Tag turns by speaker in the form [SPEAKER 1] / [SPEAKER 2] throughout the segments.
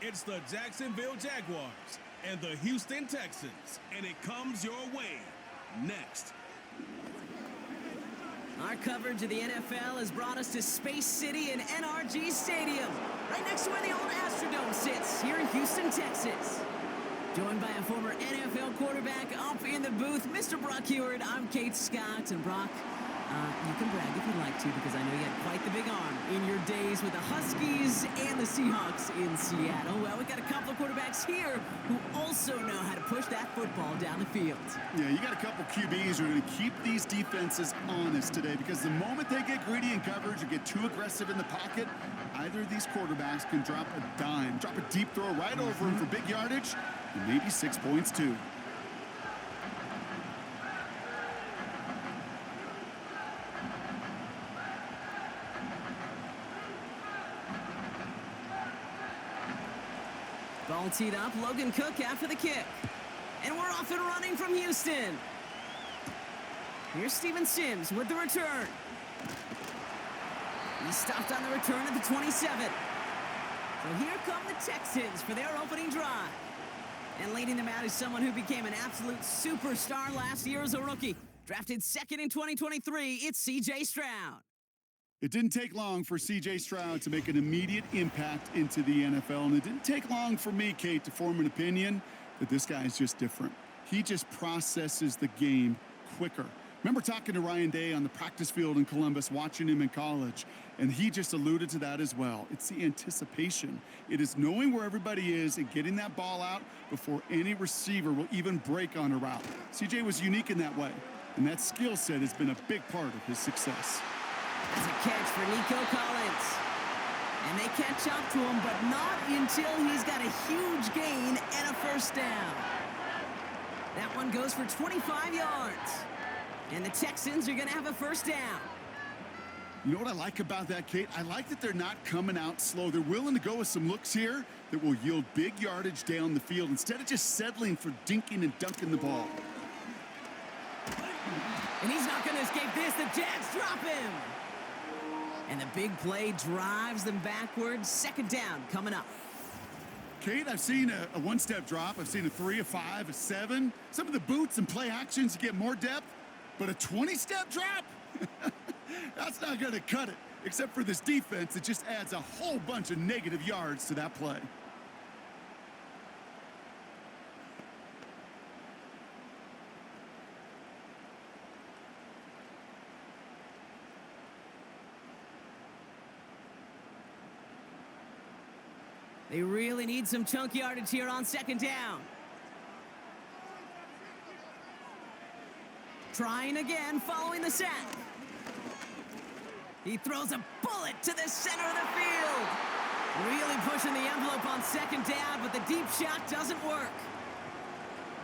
[SPEAKER 1] It's the Jacksonville Jaguars and the Houston Texans, and it comes your way next.
[SPEAKER 2] Our coverage of the NFL has brought us to Space City and NRG Stadium, right next to where the old Astrodome sits, here in Houston, Texas. Joined by a former NFL quarterback up in the booth, Mr. Brock Heward. I'm Kate Scott, and Brock, you can brag if you'd like to, because I know you had quite the big arm in your days with the Huskies and the Seahawks in Seattle. Well, we got a couple of quarterbacks here who also know how to push that football down the field.
[SPEAKER 3] Yeah, you got a couple QBs who are going to keep these defenses honest today, because the moment they get greedy in coverage or get too aggressive in the pocket, either of these quarterbacks can drop a dime, drop a deep throw right over him for big yardage, and maybe 6 points too.
[SPEAKER 2] Ball teed up, Logan Cook after the kick. And we're off and running from Houston. Here's Steven Sims with the return. He stopped on the return at the 27. So here come the Texans for their opening drive. And leading them out is someone who became an absolute superstar last year as a rookie. Drafted second in 2023, it's C.J. Stroud.
[SPEAKER 3] It didn't take long for C.J. Stroud to make an immediate impact into the NFL, and it didn't take long for me, Kate, to form an opinion that this guy is just different. He just processes the game quicker. Remember talking to Ryan Day on the practice field in Columbus, watching him in college, and he just alluded to that as well. It's the anticipation. It is knowing where everybody is and getting that ball out before any receiver will even break on a route. C.J. was unique in that way, and that skill set has been a big part of his success.
[SPEAKER 2] That's a catch for Nico Collins. And they catch up to him, but not until he's got a huge gain and a first down. That one goes for 25 yards. And the Texans are going to have a first down.
[SPEAKER 3] You know what I like about that, Kate? I like that they're not coming out slow. They're willing to go with some looks here that will yield big yardage down the field instead of just settling for dinking and dunking the ball.
[SPEAKER 2] And he's not going to escape this. The Jags drop him. And the big play drives them backwards. Second down coming up.
[SPEAKER 3] Kate, I've seen a one-step drop. I've seen a 3, a 5, a 7. Some of the boots and play actions to get more depth. But a 20-step drop? That's not going to cut it. Except for this defense, it just adds a whole bunch of negative yards to that play.
[SPEAKER 2] They really need some chunk yardage here on second down. Trying again, following the sack. He throws a bullet to the center of the field. Really pushing the envelope on second down, but the deep shot doesn't work.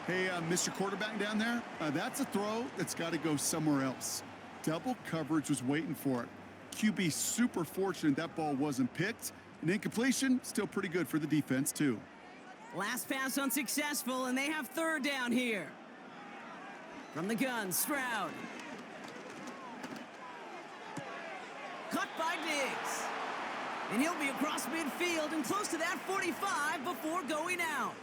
[SPEAKER 3] Hey, Mr. Quarterback down there, that's a throw that's got to go somewhere else. Double coverage was waiting for it. QB super fortunate that ball wasn't picked. And incompletion, still pretty good for the defense, too.
[SPEAKER 2] Last pass unsuccessful, and they have third down here. From the gun, Stroud. Cut by Diggs. And he'll be across midfield and close to that 45 before going out.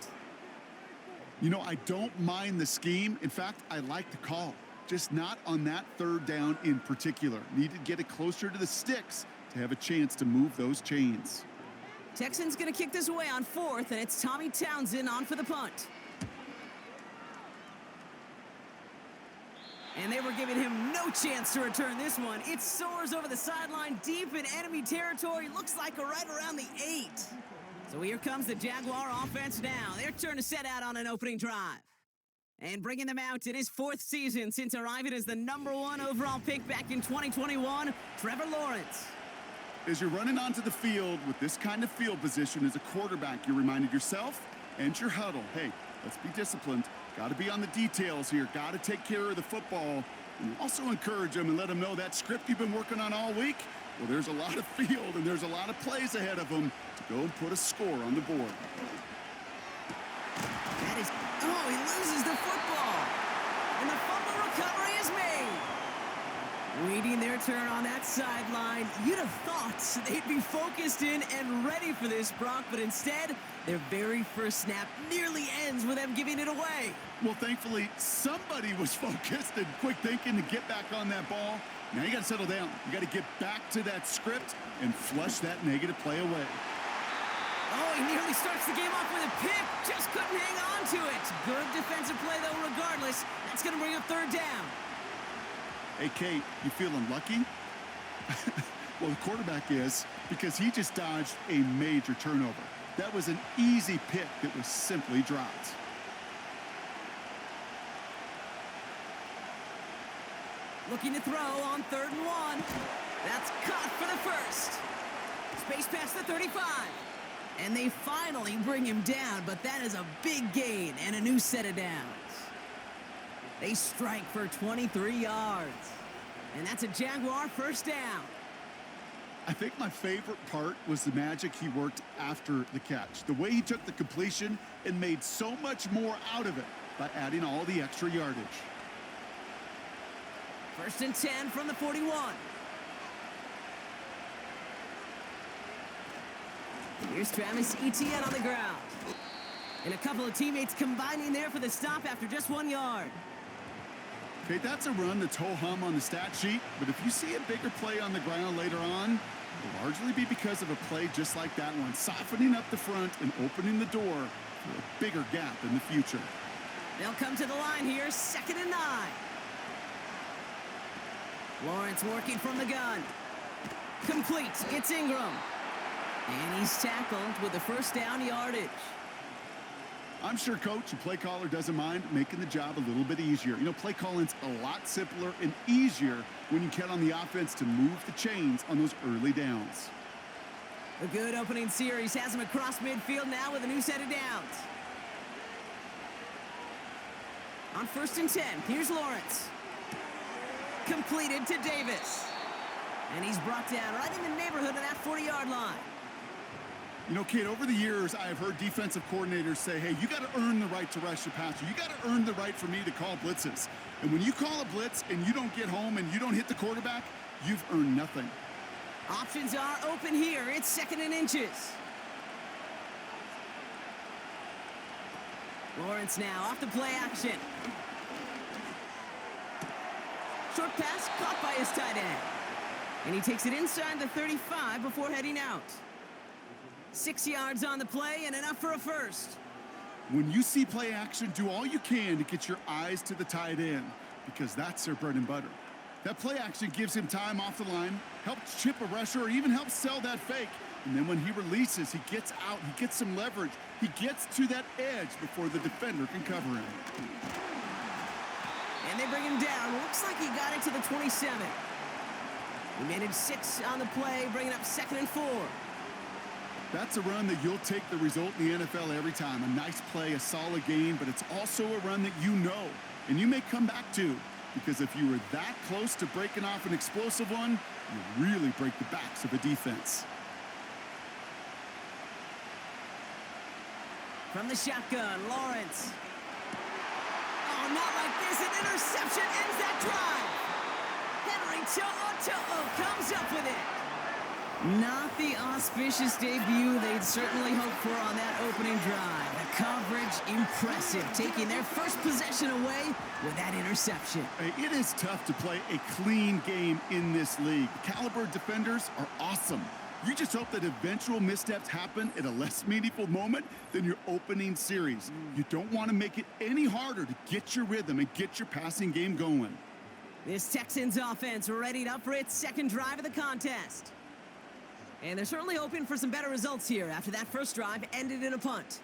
[SPEAKER 3] You know, I don't mind the scheme. In fact, I like the call. Just not on that third down in particular. Need to get it closer to the sticks to have a chance to move those chains.
[SPEAKER 2] Texans going to kick this away on fourth, and it's Tommy Townsend on for the punt. And they were giving him no chance to return this one. It soars over the sideline deep in enemy territory. Looks like right around the 8. So here comes the Jaguar offense now. Their turn to set out on an opening drive. And bringing them out in his 4th season since arriving as the #1 overall pick back in 2021, Trevor Lawrence.
[SPEAKER 3] As you're running onto the field with this kind of field position as a quarterback, you're reminded yourself and your huddle, hey, let's be disciplined. Got to be on the details here. Got to take care of the football. And also encourage them and let them know that script you've been working on all week, well, there's a lot of field and there's a lot of plays ahead of them to go and put a score on the board.
[SPEAKER 2] That is, he loses the football. And the fumble recovery is made. Waiting their turn on that sideline. You'd have thought they'd be focused in and ready for this, Brock, but instead, their very first snap nearly ends with them giving it away.
[SPEAKER 3] Well, thankfully, somebody was focused and quick thinking to get back on that ball. Now you got to settle down. You got to get back to that script and flush that negative play away.
[SPEAKER 2] Oh, he nearly starts the game off with a pick. Just couldn't hang on to it. Good defensive play, though, regardless. That's going to bring up third down.
[SPEAKER 3] Hey, Kate, you feeling lucky? Well, the quarterback is, because he just dodged a major turnover. That was an easy pick that was simply dropped.
[SPEAKER 2] Looking to throw on 3rd and 1. That's caught for the first. Space past the 35. And they finally bring him down, but that is a big gain and a new set of downs. They strike for 23 yards. And that's a Jaguar first down.
[SPEAKER 3] I think my favorite part was the magic he worked after the catch. The way he took the completion and made so much more out of it by adding all the extra yardage.
[SPEAKER 2] 1st and 10 from the 41. Here's Travis Etienne on the ground. And a couple of teammates combining there for the stop after just 1 yard.
[SPEAKER 3] Okay, that's a run that's ho-hum on the stat sheet, but if you see a bigger play on the ground later on, it'll largely be because of a play just like that one, softening up the front and opening the door for a bigger gap in the future.
[SPEAKER 2] They'll come to the line here, 2nd and 9. Lawrence working from the gun. Complete, it's Ingram. And he's tackled with the first down yardage.
[SPEAKER 3] I'm sure coach and play caller doesn't mind making the job a little bit easier. You know, play calling's a lot simpler and easier when you count on the offense to move the chains on those early downs.
[SPEAKER 2] A good opening series has him across midfield now with a new set of downs. On 1st and 10, here's Lawrence. Completed to Davis. And he's brought down right in the neighborhood of that 40-yard line.
[SPEAKER 3] You know, kid, over the years, I have heard defensive coordinators say, hey, you got to earn the right to rush the passer. You got to earn the right for me to call blitzes. And when you call a blitz and you don't get home and you don't hit the quarterback, you've earned nothing.
[SPEAKER 2] Options are open here. It's 2nd and inches. Lawrence now off the play action. Short pass caught by his tight end. And he takes it inside the 35 before heading out. 6 yards on the play and enough for a first.
[SPEAKER 3] When you see play action, do all you can to get your eyes to the tight end because that's their bread and butter. That play action gives him time off the line, helps chip a rusher, or even helps sell that fake. And then when he releases, he gets out, he gets some leverage. He gets to that edge before the defender can cover him.
[SPEAKER 2] And they bring him down. Looks like he got it to the 27. He managed 6 on the play, bringing up 2nd and 4.
[SPEAKER 3] That's a run that you'll take the result in the NFL every time. A nice play, a solid game, but it's also a run that you know and you may come back to because if you were that close to breaking off an explosive one, you really break the backs of a defense.
[SPEAKER 2] From the shotgun, Lawrence. Oh, not like this. An interception ends that drive. Henry To'o comes up with it. Not the auspicious debut they'd certainly hoped for on that opening drive. The coverage impressive, taking their first possession away with that interception.
[SPEAKER 3] Hey, it is tough to play a clean game in this league. Caliber defenders are awesome. You just hope that eventual missteps happen at a less meaningful moment than your opening series. You don't want to make it any harder to get your rhythm and get your passing game going.
[SPEAKER 2] This Texans offense readied up for its second drive of the contest. And they're certainly hoping for some better results here after that first drive ended in a punt.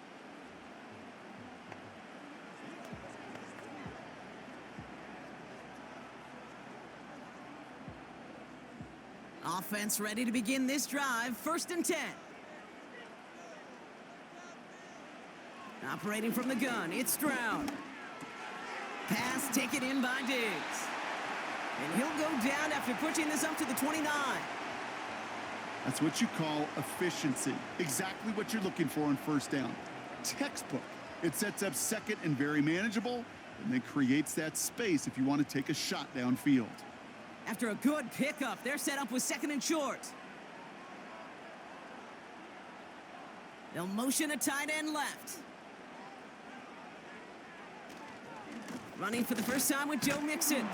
[SPEAKER 2] Offense ready to begin this drive. 1st and 10. Operating from the gun, it's Stroud. Pass taken in by Diggs. And he'll go down after pushing this up to the 29.
[SPEAKER 3] That's what you call efficiency. Exactly what you're looking for on first down. Textbook. It sets up second and very manageable, and then creates that space if you want to take a shot downfield.
[SPEAKER 2] After a good pickup, they're set up with 2nd and short. They'll motion a tight end left. Running for the first time with Joe Mixon.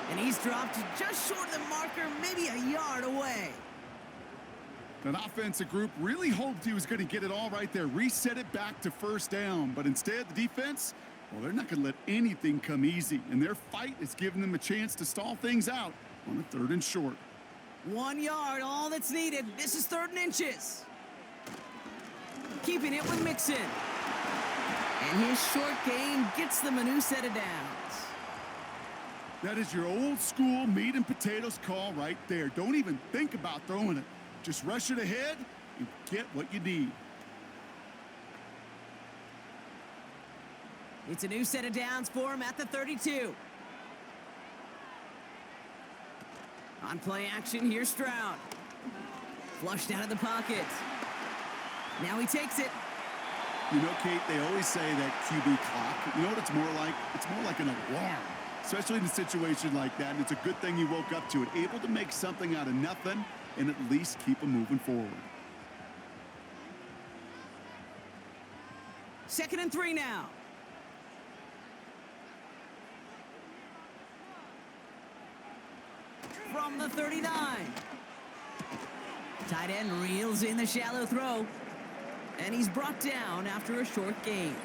[SPEAKER 2] And he's dropped just short of the marker, maybe a yard away.
[SPEAKER 3] That offensive group really hoped he was going to get it all right there, reset it back to first down. But instead, the defense, well, they're not going to let anything come easy. And their fight is giving them a chance to stall things out on a 3rd and short.
[SPEAKER 2] 1 yard, all that's needed. This is 3rd and inches. Keeping it with Mixon. And his short gain gets them a new set of downs.
[SPEAKER 3] That is your old school meat and potatoes call right there. Don't even think about throwing it. Just rush it ahead and get what you need.
[SPEAKER 2] It's a new set of downs for him at the 32. On play action, here's Stroud. Flushed out of the pocket. Now he takes it.
[SPEAKER 3] You know, Kate, they always say that QB clock. You know what it's more like? It's more like an alarm, especially in a situation like that. And it's a good thing you woke up to it, able to make something out of nothing and at least keep them moving forward.
[SPEAKER 2] 2nd and 3 now. From the 39. Tight end reels in the shallow throw. And he's brought down after a short gain.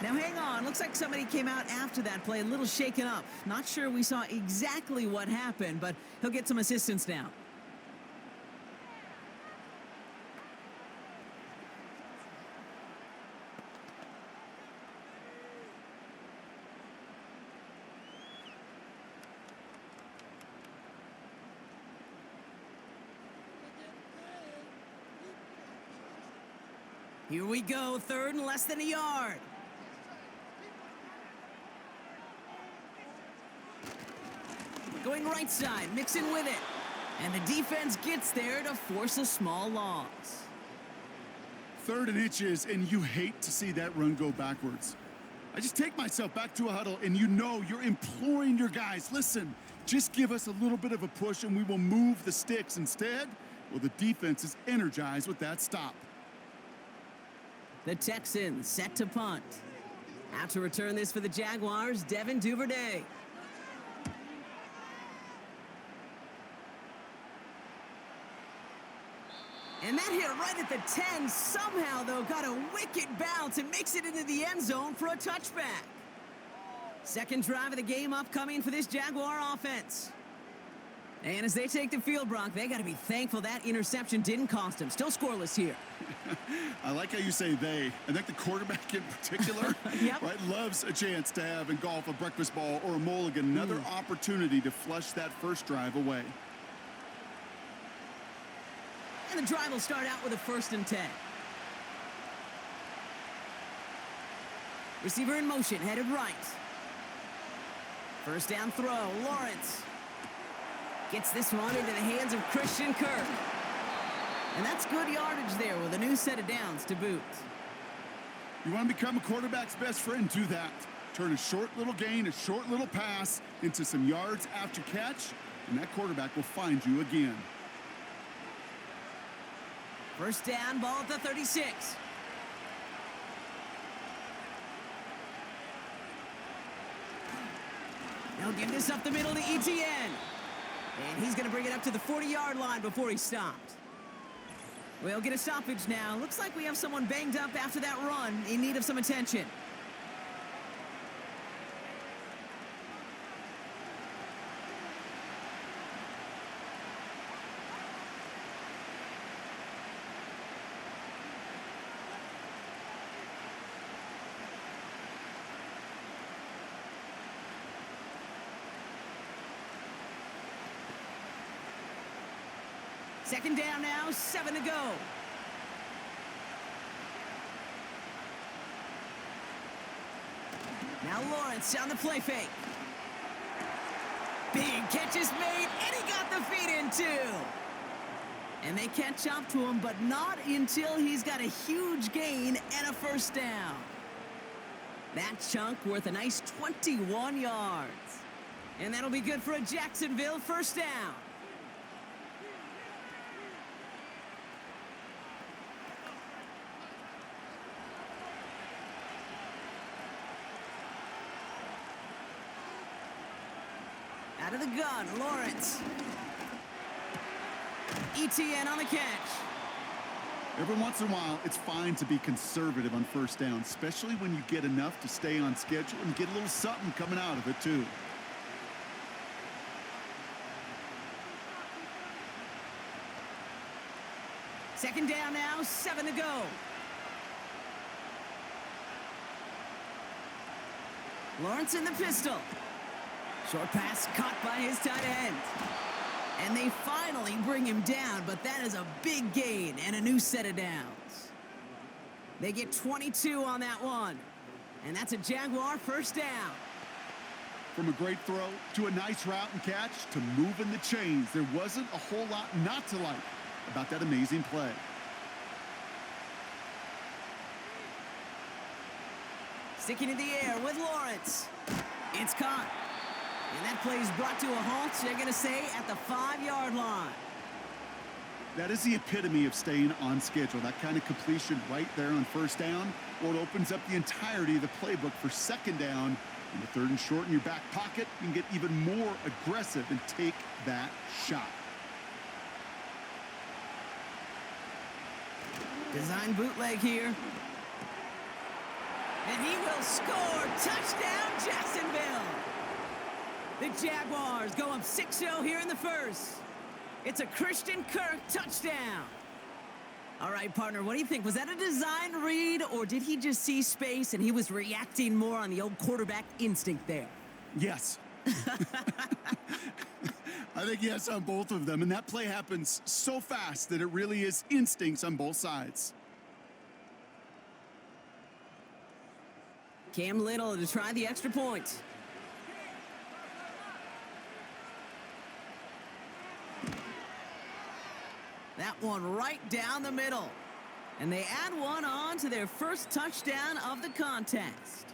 [SPEAKER 2] Now hang on, looks like somebody came out after that play a little shaken up. Not sure we saw exactly what happened, but he'll get some assistance now. Here we go, 3rd and less than a yard. Going right side, Mixon with it. And the defense gets there to force a small loss.
[SPEAKER 3] 3rd and inches, and you hate to see that run go backwards. I just take myself back to a huddle, and you know you're imploring your guys, listen, just give us a little bit of a push, and we will move the sticks. Instead, well, the defense is energized with that stop.
[SPEAKER 2] The Texans set to punt. Out to return this for the Jaguars, Devin Duvernay. And that hit right at the 10. Somehow, though, got a wicked bounce and makes it into the end zone for a touchback. 2nd drive of the game upcoming for this Jaguar offense. And as they take the field, Brock, they got to be thankful that interception didn't cost them. Still scoreless here.
[SPEAKER 3] I like how you say they. I think the quarterback in particular
[SPEAKER 2] Yep.
[SPEAKER 3] right, loves a chance to have in golf a breakfast ball or a mulligan, another opportunity to flush that first drive away.
[SPEAKER 2] And the drive will start out with a 1st and 10. Receiver in motion, headed right. First down throw, Lawrence. Gets this one into the hands of Christian Kirk. And that's good yardage there with a new set of downs to boot.
[SPEAKER 3] You want to become a quarterback's best friend, do that. Turn a short little gain, a short little pass into some yards after catch, and that quarterback will find you again.
[SPEAKER 2] First down, ball at the 36. They'll give this up the middle to ETN. And he's going to bring it up to the 40-yard line before he stopped. We'll get a stoppage now. Looks like we have someone banged up after that run in need of some attention. Second down now, 7 to go. Now Lawrence on the play fake. Big catch is made, and he got the feet in too. And they catch up to him, but not until he's got a huge gain and a first down. That chunk worth a nice 21 yards. And that'll be good for a Jacksonville first down. Out of the gun, Lawrence. ETN on the catch.
[SPEAKER 3] Every once in a while, it's fine to be conservative on first down, especially when you get enough to stay on schedule and get a little something coming out of it, too.
[SPEAKER 2] Second down now, 7 to go. Lawrence in the pistol. Short pass caught by his tight end. And they finally bring him down, but that is a big gain and a new set of downs. They get 22 on that one. And that's a Jaguar first down.
[SPEAKER 3] From a great throw to a nice route and catch to moving the chains, there wasn't a whole lot not to like about that amazing play.
[SPEAKER 2] Sticking in the air with Lawrence. It's caught. And that play is brought to a halt, they're going to say, at the 5-yard line.
[SPEAKER 3] That is the epitome of staying on schedule. That kind of completion right there on first down, or it opens up the entirety of the playbook for second down. In the third and short in your back pocket, you can get even more aggressive and take that shot.
[SPEAKER 2] Design bootleg here. And he will score. Touchdown, Jacksonville. The Jaguars go up 6-0 here in the first. It's a Christian Kirk touchdown. All right, partner, what do you think? Was that a design read, or did he just see space and he was reacting more on the old quarterback instinct there?
[SPEAKER 3] Yes. I think yes on both of them, and that play happens so fast that it really is instincts on both sides.
[SPEAKER 2] Cam Little to try the extra point. That one right down the middle. And they add one on to their first touchdown of the contest.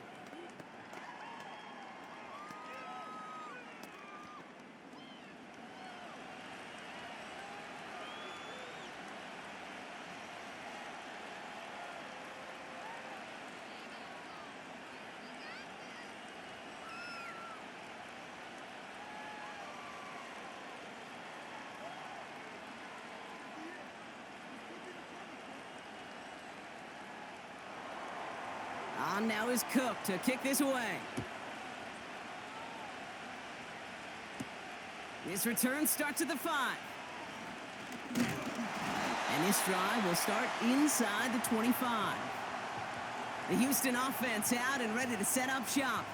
[SPEAKER 2] On now is Cook to kick this away. This return starts at the 5. And this drive will start inside the 25. The Houston offense out and ready to set up shop.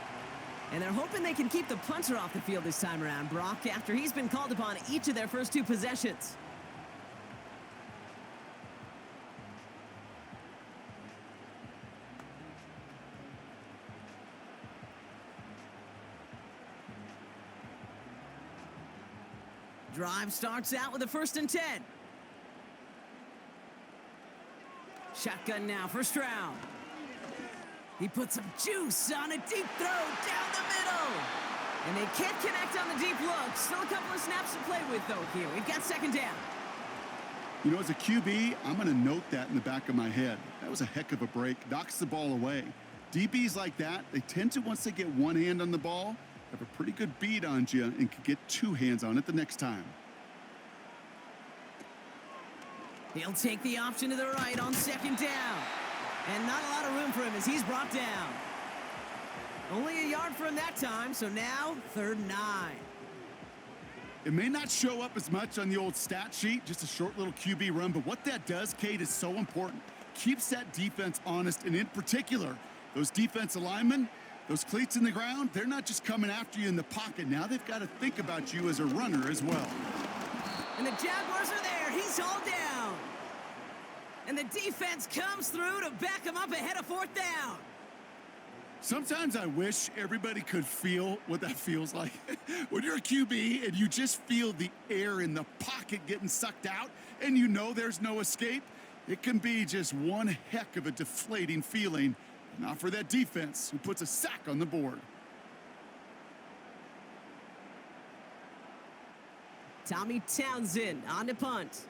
[SPEAKER 2] And they're hoping they can keep the punter off the field this time around, Brock, after he's been called upon each of their first 2 possessions. Drive starts out with a 1st and 10. Shotgun now for Stroud. He puts some juice on a deep throw down the middle. And they can't connect on the deep look. Still a couple of snaps to play with, though, here. We've got 2nd down.
[SPEAKER 3] You know, as a QB, I'm going to note that in the back of my head. That was a heck of a break. Knocks the ball away. DBs like that, they tend to, once they get one hand on the ball, have a pretty good beat on you and can get 2 hands on it the next time.
[SPEAKER 2] He'll take the option to the right on 2nd down. And not a lot of room for him as he's brought down. Only a yard for him that time, so now 3rd and 9.
[SPEAKER 3] It may not show up as much on the old stat sheet, just a short little QB run, but what that does, Kate, is so important. Keeps that defense honest, and in particular, those defensive linemen, those cleats in the ground, they're not just coming after you in the pocket. Now they've got to think about you as a runner as well.
[SPEAKER 2] And the Jaguars are there. He's hauled down. And the defense comes through to back him up ahead of 4th down.
[SPEAKER 3] Sometimes I wish everybody could feel what that feels like. When you're a QB and you just feel the air in the pocket getting sucked out and you know there's no escape, it can be just one heck of a deflating feeling. Not for that defense who puts a sack on the board.
[SPEAKER 2] Tommy Townsend on to punt.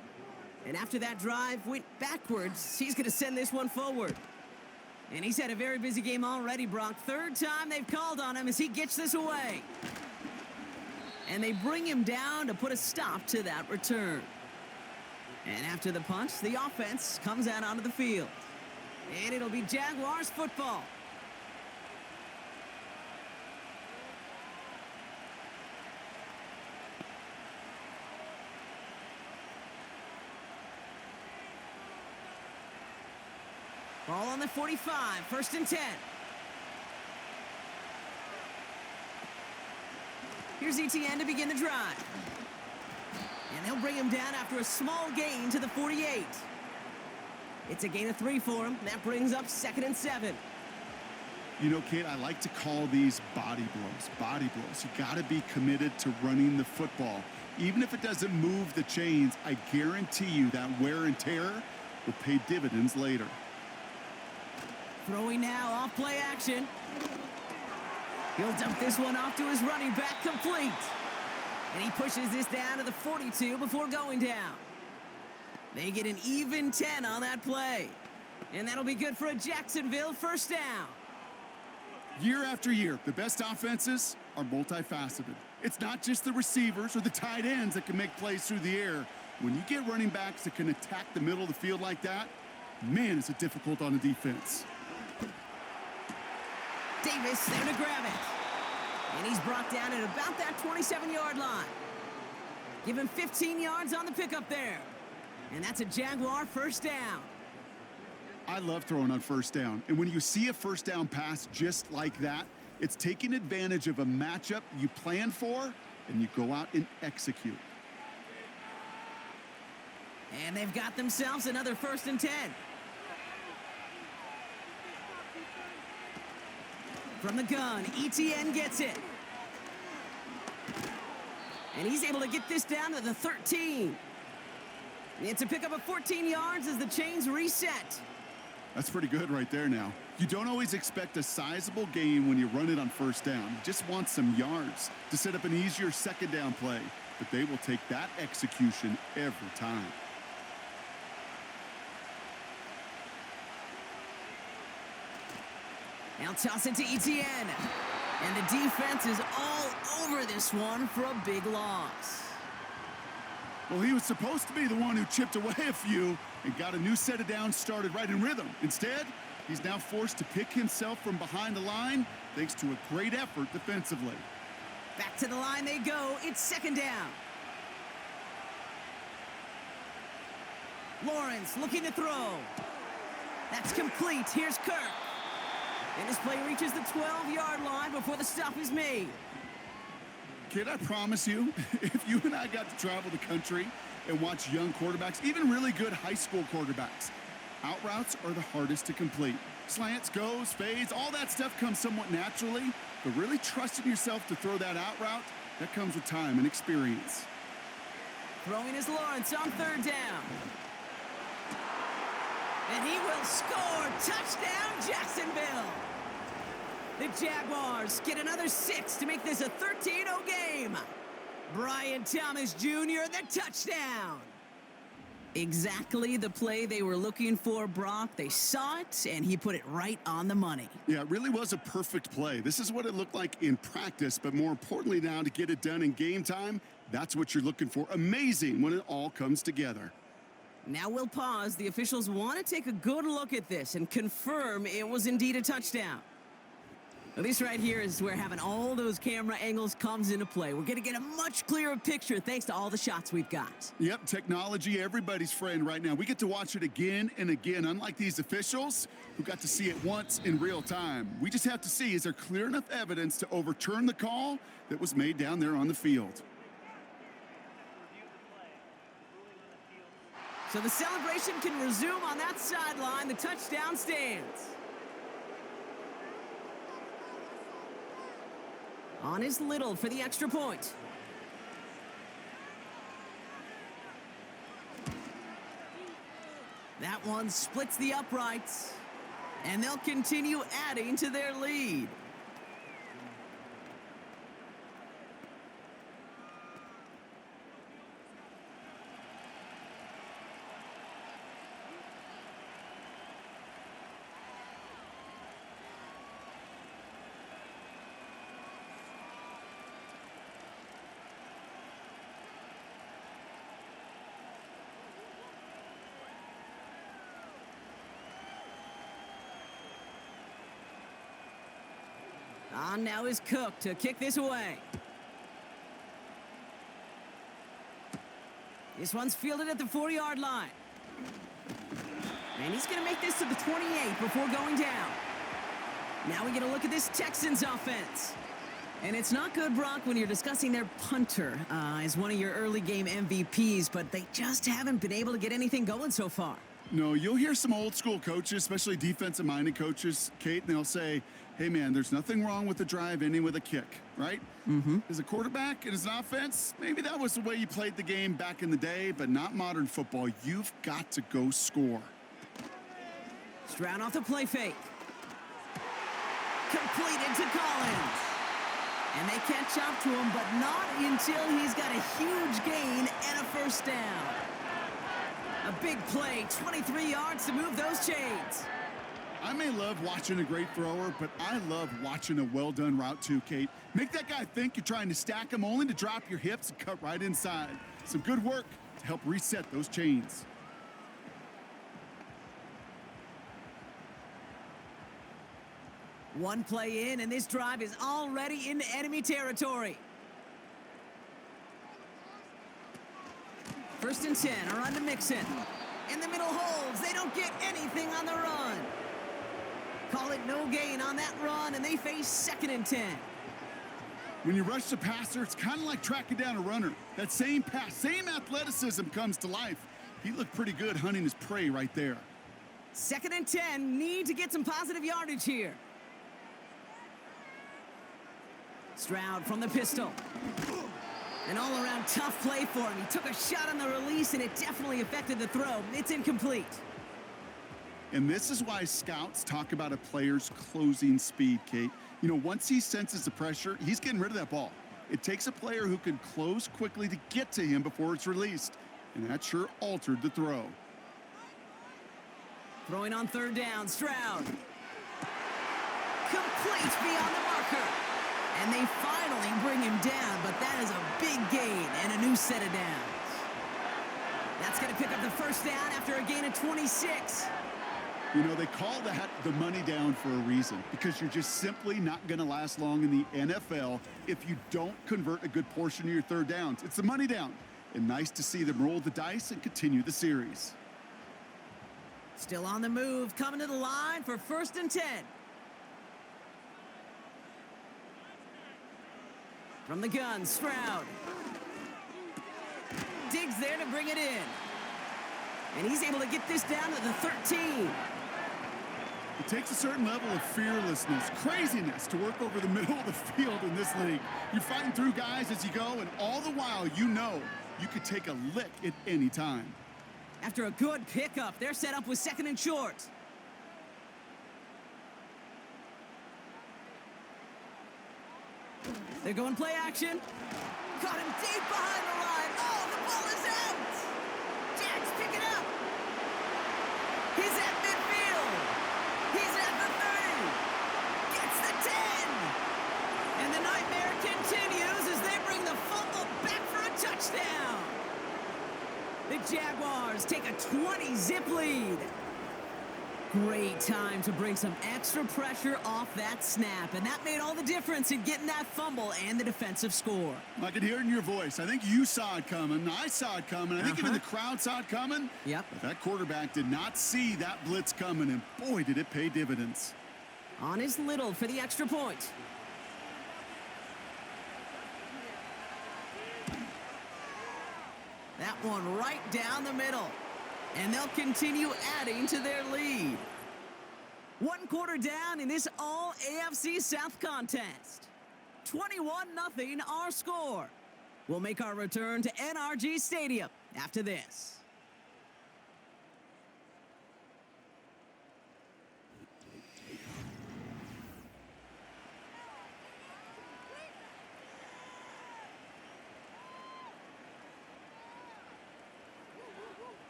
[SPEAKER 2] And after that drive went backwards, he's going to send this one forward. And he's had a very busy game already, Brock. Third time they've called on him as he gets this away. And they bring him down to put a stop to that return. And after the punt, the offense comes out onto the field. And it'll be Jaguars football. Ball on the 45, 1st and 10. Here's Etienne to begin the drive. And they'll bring him down after a small gain to the 48. It's a gain of 3 for him. That brings up 2nd and 7.
[SPEAKER 3] You know, Kate, I like to call these body blows. Body blows. You got to be committed to running the football. Even if it doesn't move the chains, I guarantee you that wear and tear will pay dividends later.
[SPEAKER 2] Throwing now, off play action. He'll dump this one off to his running back, complete. And he pushes this down to the 42 before going down. They get an even 10 on that play. And that'll be good for a Jacksonville first down.
[SPEAKER 3] Year after year, the best offenses are multifaceted. It's not just the receivers or the tight ends that can make plays through the air. When you get running backs that can attack the middle of the field like that, man, is it difficult on the defense.
[SPEAKER 2] Davis there to grab it. And he's brought down at about that 27-yard line. Give him 15 yards on the pickup there. And that's a Jaguar first down.
[SPEAKER 3] I love throwing on first down. And when you see a first down pass just like that, it's taking advantage of a matchup you plan for, and you go out and execute.
[SPEAKER 2] And they've got themselves another 1st and 10. From the gun, Etienne gets it. And he's able to get this down to the 13. It's a pickup of 14 yards as the chains reset.
[SPEAKER 3] That's pretty good right there now. You don't always expect a sizable gain when you run it on first down. You just want some yards to set up an easier second down play. But they will take that execution every time.
[SPEAKER 2] Now toss it to Etienne. And the defense is all over this one for a big loss.
[SPEAKER 3] Well, he was supposed to be the one who chipped away a few and got a new set of downs started right in rhythm. Instead, he's now forced to pick himself from behind the line thanks to a great effort defensively.
[SPEAKER 2] Back to the line they go. It's 2nd down. Lawrence looking to throw. That's complete. Here's Kirk. And his play reaches the 12-yard line before the stop is made.
[SPEAKER 3] Kid, I promise you, if you and I got to travel the country and watch young quarterbacks, even really good high school quarterbacks, out routes are the hardest to complete. Slants, goes, fades, all that stuff comes somewhat naturally, but really trusting yourself to throw that out route, that comes with time and experience.
[SPEAKER 2] Throwing is Lawrence on 3rd down. And he will score. Touchdown, Jacksonville. The Jaguars get another 6 to make this a 13-0 game. Brian Thomas Jr., the touchdown. Exactly the play they were looking for, Brock. They saw it, and he put it right on the money.
[SPEAKER 3] Yeah, it really was a perfect play. This is what it looked like in practice, but more importantly now to get it done in game time, that's what you're looking for. Amazing when it all comes together.
[SPEAKER 2] Now we'll pause. The officials want to take a good look at this and confirm it was indeed a touchdown. Well, this right here is where having all those camera angles comes into play. We're going to get a much clearer picture thanks to all the shots we've got.
[SPEAKER 3] Yep, technology, everybody's friend right now. We get to watch it again and again, unlike these officials who got to see it once in real time. We just have to see, is there clear enough evidence to overturn the call that was made down there on the field?
[SPEAKER 2] So the celebration can resume on that sideline. The touchdown stands. On is Little for the extra point. That one splits the uprights, and they'll continue adding to their lead. On now is Cook to kick this away. This one's fielded at the 4-yard line. And he's going to make this to the 28 before going down. Now we get a look at this Texans offense. And it's not good, Brock, when you're discussing their punter as one of your early game MVPs, but they just haven't been able to get anything going so far.
[SPEAKER 3] No, you'll hear some old school coaches, especially defensive-minded coaches, Kate, and they'll say, hey, man, there's nothing wrong with the drive ending with a kick, right? As a quarterback and as an offense, maybe that was the way you played the game back in the day, but not modern football. You've got to go score.
[SPEAKER 2] Stroud off the play fake. Completed to Collins. And they catch up to him, but not until he's got a huge gain and a first down. A big play, 23 yards to move those chains.
[SPEAKER 3] I may love watching a great thrower, but I love watching a well-done route too, Kate. Make that guy think you're trying to stack him only to drop your hips and cut right inside. Some good work to help reset those chains.
[SPEAKER 2] One play in, and this drive is already into enemy territory. 1st and 10, a run to Mixon. In the middle holds, they don't get anything on the run. Call it no gain on that run, and they face 2nd and 10.
[SPEAKER 3] When you rush the passer, it's kind of like tracking down a runner. That same pass, same athleticism comes to life. He looked pretty good hunting his prey right there.
[SPEAKER 2] 2nd and 10, need to get some positive yardage here. Stroud from the pistol. An all-around tough play for him. He took a shot on the release, and it definitely affected the throw. It's incomplete.
[SPEAKER 3] And this is why scouts talk about a player's closing speed, Kate. You know, once he senses the pressure, he's getting rid of that ball. It takes a player who can close quickly to get to him before it's released. And that sure altered the throw.
[SPEAKER 2] Throwing on 3rd down, Stroud. Complete beyond the marker. And they finally bring him down, but that is a big gain and a new set of downs. That's going to pick up the first down after a gain of 26.
[SPEAKER 3] You know, they call that the money down for a reason, because you're just simply not going to last long in the NFL if you don't convert a good portion of your 3rd downs. It's the money down. And nice to see them roll the dice and continue the series.
[SPEAKER 2] Still on the move, coming to the line for 1st and 10. From the gun, Stroud. Digs there to bring it in. And he's able to get this down to the 13.
[SPEAKER 3] It takes a certain level of fearlessness, craziness to work over the middle of the field in this league. You're fighting through guys as you go, and all the while you know you could take a lick at any time.
[SPEAKER 2] After a good pickup, they're set up with 2nd and short. They're going play action. Caught him deep behind the line. Oh, the ball is out. Jags pick it up. He's at midfield. He's at the 30. Gets the 10. And the nightmare continues as they bring the fumble back for a touchdown. The Jaguars take a 20-zip lead. Great time to bring some extra pressure off that snap, and that made all the difference in getting that fumble and the defensive score.
[SPEAKER 3] I could hear it in your voice. I think you saw it coming. I saw it coming. I think even the crowd saw it coming.
[SPEAKER 2] Yep.
[SPEAKER 3] But that quarterback did not see that blitz coming, and boy, did it pay dividends.
[SPEAKER 2] On is Little for the extra point. That one right down the middle. And they'll continue adding to their lead. 1 quarter down in this all-AFC South contest. 21-0 our score. We'll make our return to NRG Stadium after this.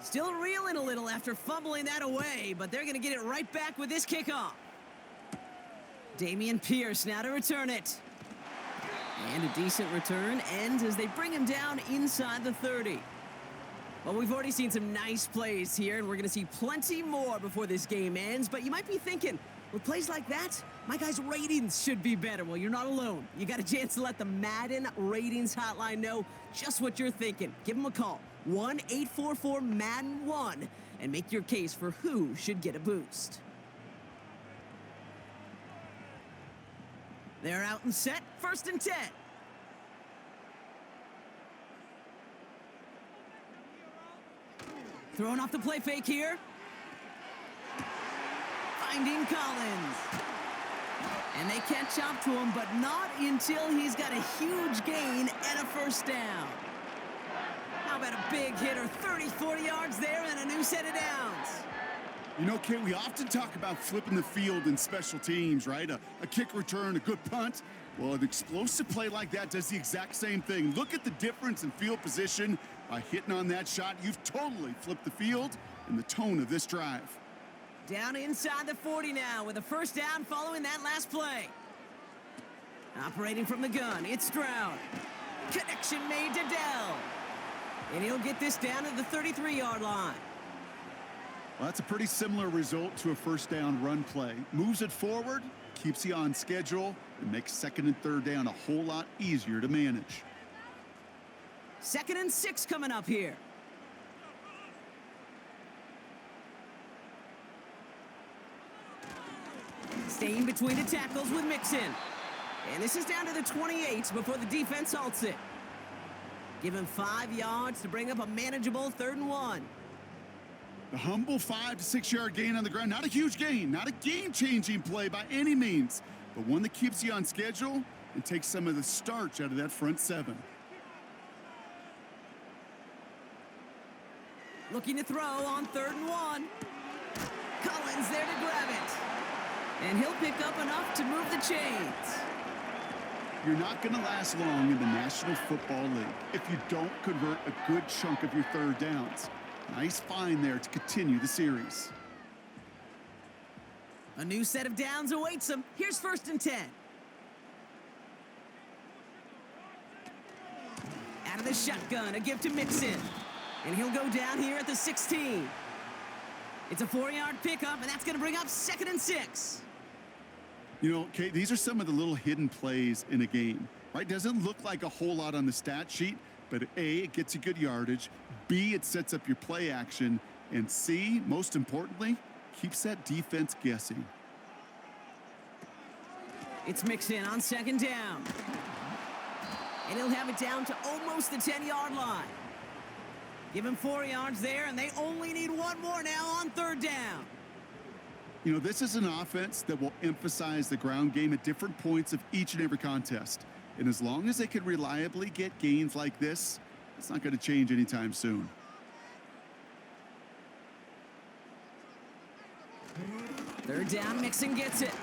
[SPEAKER 2] Still reeling a little after fumbling that away, but they're going to get it right back with this kickoff. Dameon Pierce now to return it. And a decent return ends as they bring him down inside the 30. Well, we've already seen some nice plays here, and we're going to see plenty more before this game ends. But you might be thinking, with plays like that, my guys' ratings should be better. Well, you're not alone. You got a chance to let the Madden Ratings Hotline know just what you're thinking. Give them a call, 1-844-MADDEN-1, and make your case for who should get a boost. They're out and set, 1st and 10. Throwing off the play fake here. Finding Collins. And they catch up to him, but not until he's got a huge gain and a 1st down. How about a big hitter, 30, 40 yards there and a new set of downs.
[SPEAKER 3] You know, Kate, we often talk about flipping the field in special teams, right? A kick return, a good punt. Well, an explosive play like that does the exact same thing. Look at the difference in field position. By hitting on that shot, you've totally flipped the field and the tone of this drive.
[SPEAKER 2] Down inside the 40 now with a 1st down following that last play. Operating from the gun, it's Stroud. Connection made to Dell. And he'll get this down to the 33-yard line.
[SPEAKER 3] Well, that's a pretty similar result to a 1st down run play. Moves it forward, keeps you on schedule, and makes 2nd and 3rd down a whole lot easier to manage.
[SPEAKER 2] 2nd and 6 coming up here. Staying between the tackles with Mixon. And this is down to the 28 before the defense halts it. Give him 5 yards to bring up a manageable 3rd and 1.
[SPEAKER 3] The humble 5 to 6 yard gain on the ground. Not a huge gain, not a game-changing play by any means, but one that keeps you on schedule and takes some of the starch out of that front 7.
[SPEAKER 2] Looking to throw on 3rd and 1. Collins there to grab it. And he'll pick up enough to move the chains.
[SPEAKER 3] You're not going to last long in the National Football League if you don't convert a good chunk of your 3rd downs. Nice find there to continue the series.
[SPEAKER 2] A new set of downs awaits him. Here's 1st and 10. Out of the shotgun, a give to Mixon. And he'll go down here at the 16. It's a 4-yard pickup, and that's going to bring up 2nd and 6.
[SPEAKER 3] You know, Kate, these are some of the little hidden plays in a game, right? Doesn't look like a whole lot on the stat sheet, but A, it gets you good yardage. B, it sets up your play action. And C, most importantly, keeps that defense guessing.
[SPEAKER 2] It's Mixon on 2nd down. And he'll have it down to almost the 10-yard line. Give him 4 yards there, and they only need 1 more now on 3rd down.
[SPEAKER 3] You know, this is an offense that will emphasize the ground game at different points of each and every contest. And as long as they can reliably get gains like this, it's not going to change anytime soon.
[SPEAKER 2] Third down, Mixon gets it.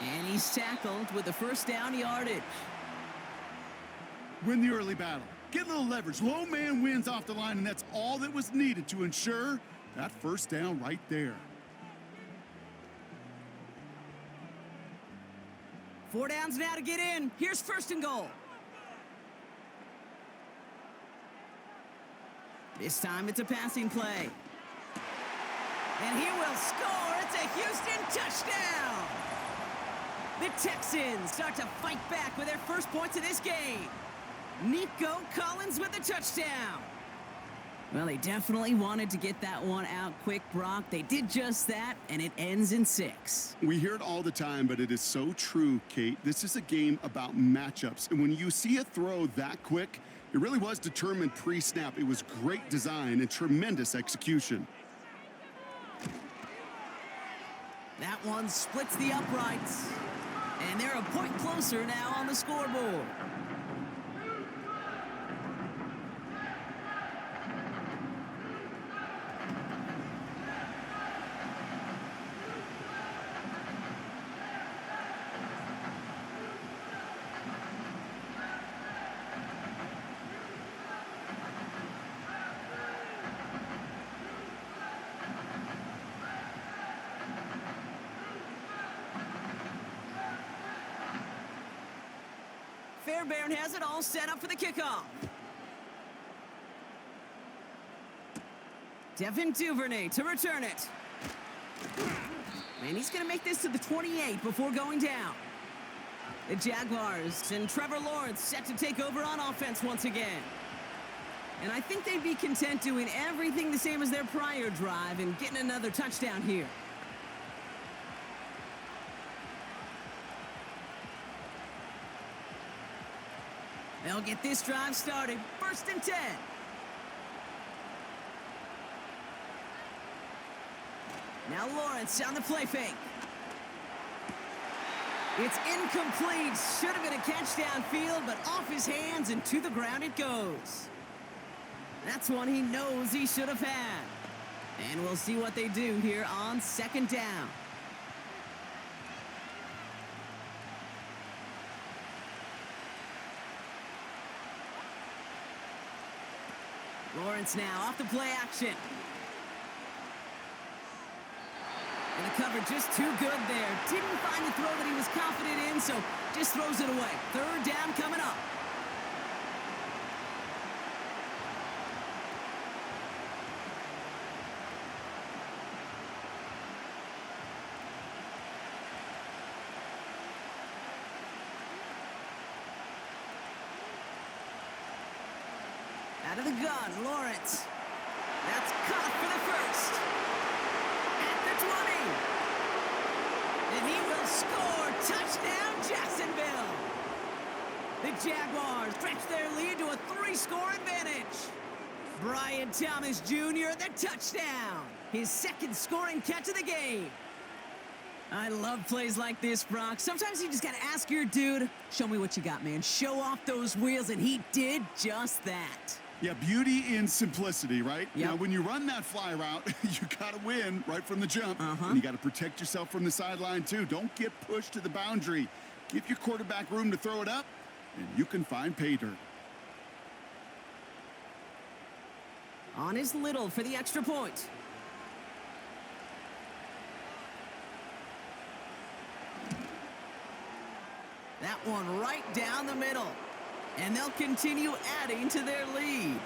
[SPEAKER 2] And he's tackled with the 1st down yardage.
[SPEAKER 3] Win the early battle. Get a little leverage. Low man wins off the line, and that's all that was needed to ensure that 1st down right there.
[SPEAKER 2] 4 downs now to get in. Here's 1st and goal. This time it's a passing play. And he will score. It's a Houston touchdown. The Texans start to fight back with their first points of this game. Nico Collins with the touchdown. Well, they definitely wanted to get that one out quick, Brock. They did just that, and it ends in 6.
[SPEAKER 3] We hear it all the time, but it is so true, Kate. This is a game about matchups. And when you see a throw that quick, it really was determined pre-snap. It was great design and tremendous execution.
[SPEAKER 2] That one splits the uprights. And they're a point closer now on the scoreboard. Bear Bear and has it all set up for the kickoff. Devin Duvernay to return it. And he's going to make this to the 28 before going down. The Jaguars and Trevor Lawrence set to take over on offense once again. And I think they'd be content doing everything the same as their prior drive and getting another touchdown here. They'll get this drive started. 1st and 10. Now Lawrence on the play fake. It's incomplete. Should have been a catch downfield, but off his hands and to the ground it goes. That's one he knows he should have had. And we'll see what they do here on 2nd down. Lawrence now off the play action. And the cover just too good there. Didn't find the throw that he was confident in, so just throws it away. 3rd down coming up. Out of the gun, Lawrence. That's caught for the 1st. At the 20. And he will score. Touchdown, Jacksonville. The Jaguars stretch their lead to a 3-score advantage. Brian Thomas Jr., the touchdown. His 2nd scoring catch of the game. I love plays like this, Brock. Sometimes you just got to ask your dude, show me what you got, man. Show off those wheels, and he did just that.
[SPEAKER 3] Yeah, beauty in simplicity, right?
[SPEAKER 2] Yep.
[SPEAKER 3] Now, when you run that fly route, you got to win right from the jump. And you got to protect yourself from the sideline, too. Don't get pushed to the boundary. Give your quarterback room to throw it up, and you can find pay dirt.
[SPEAKER 2] On is Little for the extra point. That one right down the middle. And they'll continue adding to their lead.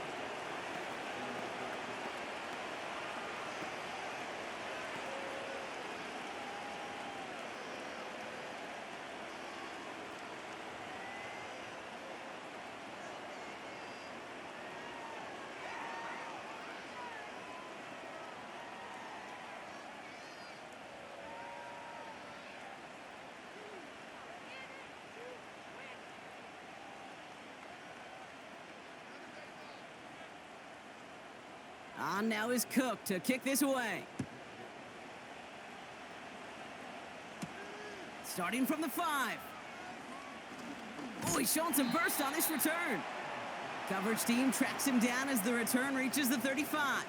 [SPEAKER 2] On now is Cook to kick this away. Starting from the 5. Oh, he's showing some burst on this return. Coverage team tracks him down as the return reaches the 35.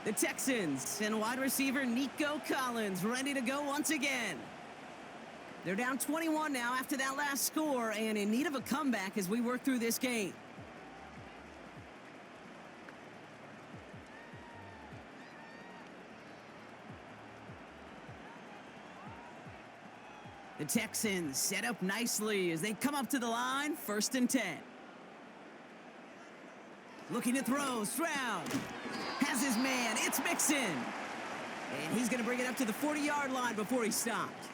[SPEAKER 2] The Texans and wide receiver Nico Collins ready to go once again. They're down 21 now after that last score and in need of a comeback as we work through this game. The Texans set up nicely as they come up to the line, 1st and 10. Looking to throw, Stroud has his man, it's Mixon. And he's going to bring it up to the 40-yard line before he's stopped.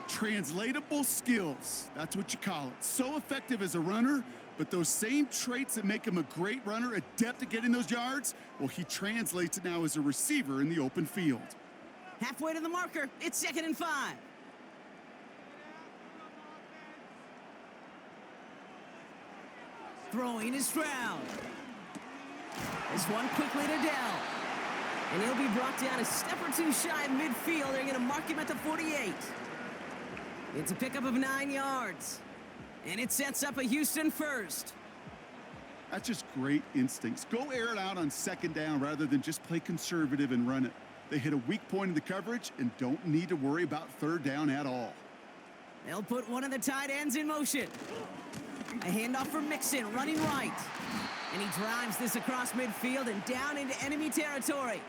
[SPEAKER 3] Translatable skills, that's what you call it. So effective as a runner, but those same traits that make him a great runner, adept at getting those yards, well, he translates it now as a receiver in the open field.
[SPEAKER 2] Halfway to the marker, it's 2nd and 5. Throwing is Stroud. This one quickly to Dell. And he'll be brought down a step or two shy of midfield. They're going to mark him at the 48. It's a pickup of 9 yards. And it sets up a Houston 1st.
[SPEAKER 3] That's just great instincts. Go air it out on 2nd down rather than just play conservative and run it. They hit a weak point in the coverage and don't need to worry about 3rd down at all.
[SPEAKER 2] They'll put one of the tight ends in motion. A handoff for Mixon, running right. And he drives this across midfield and down into enemy territory.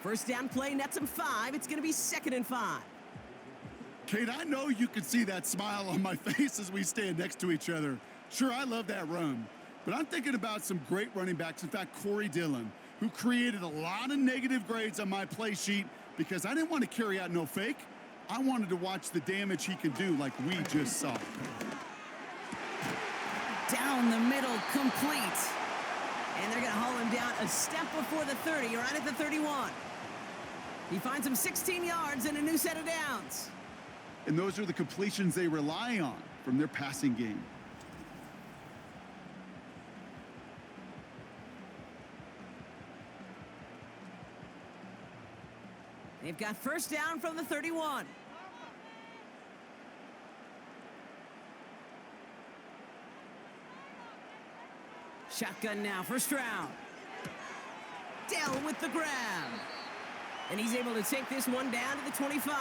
[SPEAKER 2] 1st down play nets him 5. It's going to be 2nd and 5.
[SPEAKER 3] Kate, I know you can see that smile on my face as we stand next to each other. Sure, I love that run. But I'm thinking about some great running backs. In fact, Corey Dillon, who created a lot of negative grades on my play sheet because I didn't want to carry out no fake. I wanted to watch the damage he can do like we just saw.
[SPEAKER 2] Down the middle, complete. And they're going to haul him down a step before the 30, right at the 31. He finds him 16 yards and a new set of downs.
[SPEAKER 3] And those are the completions they rely on from their passing game.
[SPEAKER 2] They've got first down from the 31. Shotgun now for Stroud. Dell with the grab. And he's able to take this one down to the 25.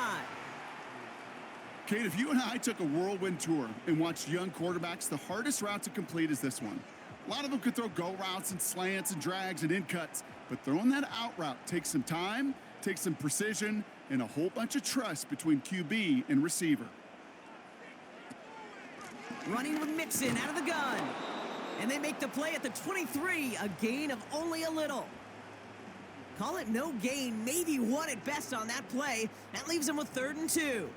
[SPEAKER 3] Kate, if you and I took a whirlwind tour and watched young quarterbacks, the hardest route to complete is this one. A lot of them could throw go routes and slants and drags and in cuts, but throwing that out route takes some time, takes some precision, and a whole bunch of trust between QB and receiver.
[SPEAKER 2] Running with Mixon out of the gun. And they make the play at the 23, a gain of only a little. Call it no gain, maybe one at best on that play. That leaves them with 3rd and 2.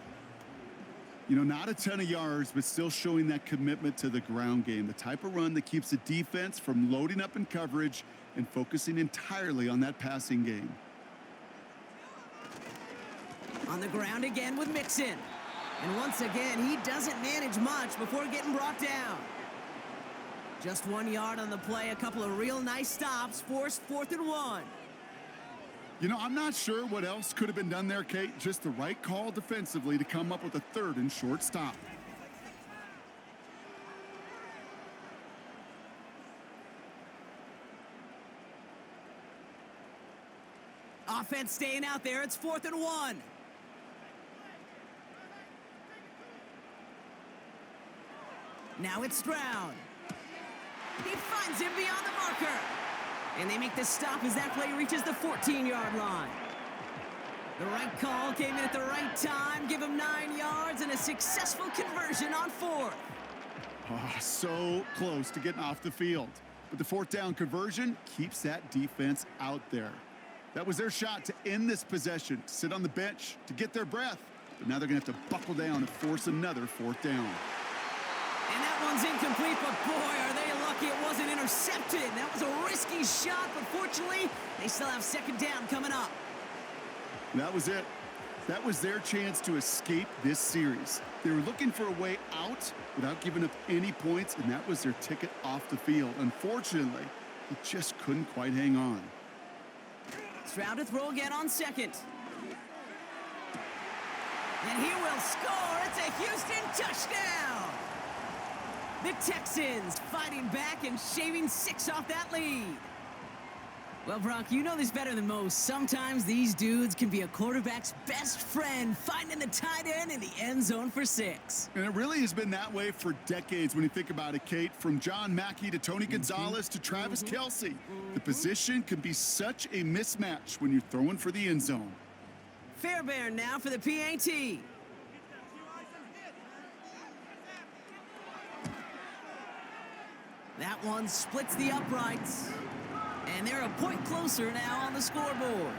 [SPEAKER 3] You know, not a ton of yards, but still showing that commitment to the ground game, the type of run that keeps the defense from loading up in coverage and focusing entirely on that passing game.
[SPEAKER 2] On the ground again with Mixon. And once again, he doesn't manage much before getting brought down. Just 1 yard on the play, a couple of real nice stops, forced 4th and 1.
[SPEAKER 3] You know, I'm not sure what else could have been done there, Kate. Just the right call defensively to come up with a 3rd and short stop.
[SPEAKER 2] Offense staying out there. It's 4th and 1. Now it's Stroud. He finds him beyond the marker. And they make the stop as that play reaches the 14-yard line. The right call came in at the right time, give him 9 yards and a successful conversion on 4th.
[SPEAKER 3] Oh, so close to getting off the field. But the 4th down conversion keeps that defense out there. That was their shot to end this possession, to sit on the bench, to get their breath. But now they're going to have to buckle down and force another 4th down.
[SPEAKER 2] And that one's incomplete, but boy, are they lucky it wasn't intercepted. That was a risky shot, but fortunately, they still have 2nd down coming up.
[SPEAKER 3] That was it. That was their chance to escape this series. They were looking for a way out without giving up any points, and that was their ticket off the field. Unfortunately, he just couldn't quite hang on.
[SPEAKER 2] Stroud to throw again on 2nd. And he will score. It's a Houston touchdown. The Texans fighting back and shaving 6 off that lead. Well, Brock, you know this better than most. Sometimes these dudes can be a quarterback's best friend, finding the tight end in the end zone for 6.
[SPEAKER 3] And it really has been that way for decades when you think about it, Kate. From John Mackey to Tony Gonzalez to Travis Kelce. The position can be such a mismatch when you're throwing for the end zone.
[SPEAKER 2] Fairbairn now for the PAT. That one splits the uprights. And they're a point closer now on the scoreboard.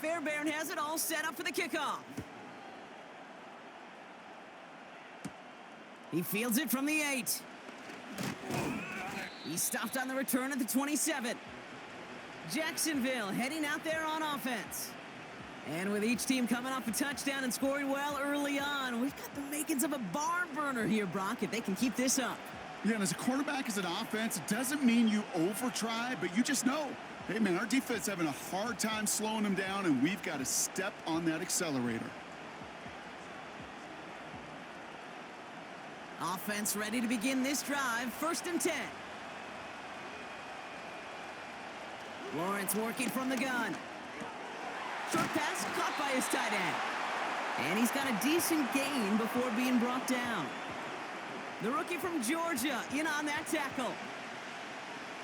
[SPEAKER 2] Fairbairn has it all set up for the kickoff. He fields it from the 8. He stopped on the return at the 27. Jacksonville heading out there on offense. And with each team coming off a touchdown and scoring well early on, we've got the makings of a barn burner here, Brock, if they can keep this up.
[SPEAKER 3] Yeah, and as a quarterback, as an offense, it doesn't mean you over-try, but you just know, hey, man, our defense having a hard time slowing them down, and we've got to step on that accelerator.
[SPEAKER 2] Offense ready to begin this drive. 1st and 10. Lawrence working from the gun. Short pass caught by his tight end. And he's got a decent gain before being brought down. The rookie from Georgia in on that tackle.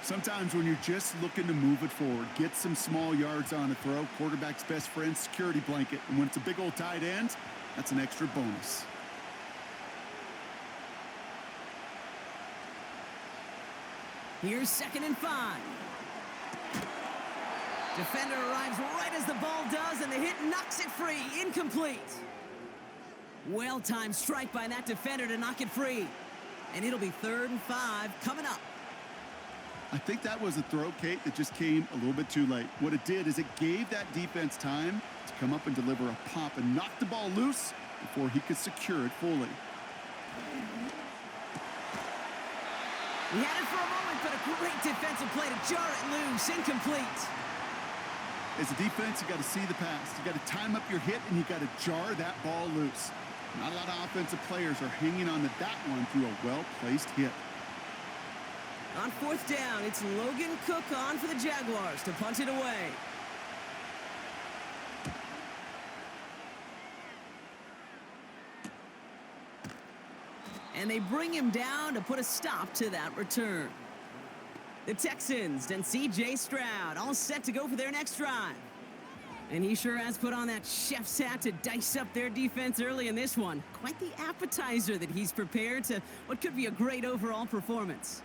[SPEAKER 3] Sometimes when you're just looking to move it forward, get some small yards on a throw, quarterback's best friend, security blanket. And when it's a big old tight end, that's an extra bonus.
[SPEAKER 2] Here's 2nd and 5. Defender arrives right as the ball does, and the hit knocks it free. Incomplete. Well-timed strike by that defender to knock it free. And it'll be 3rd and 5 coming up.
[SPEAKER 3] I think that was a throw, Kate, that just came a little bit too late. What it did is it gave that defense time to come up and deliver a pop and knock the ball loose before he could secure it fully.
[SPEAKER 2] He had it for a moment, but a great defensive play to jar it loose. Incomplete.
[SPEAKER 3] As a defense, you got to see the pass. You got to time up your hit, and you got to jar that ball loose. Not a lot of offensive players are hanging on to that one through a well-placed hit.
[SPEAKER 2] On 4th down, it's Logan Cook on for the Jaguars to punt it away. And they bring him down to put a stop to that return. The Texans and C.J. Stroud all set to go for their next drive. And he sure has put on that chef's hat to dice up their defense early in this one. Quite the appetizer that he's prepared to what could be a great overall performance.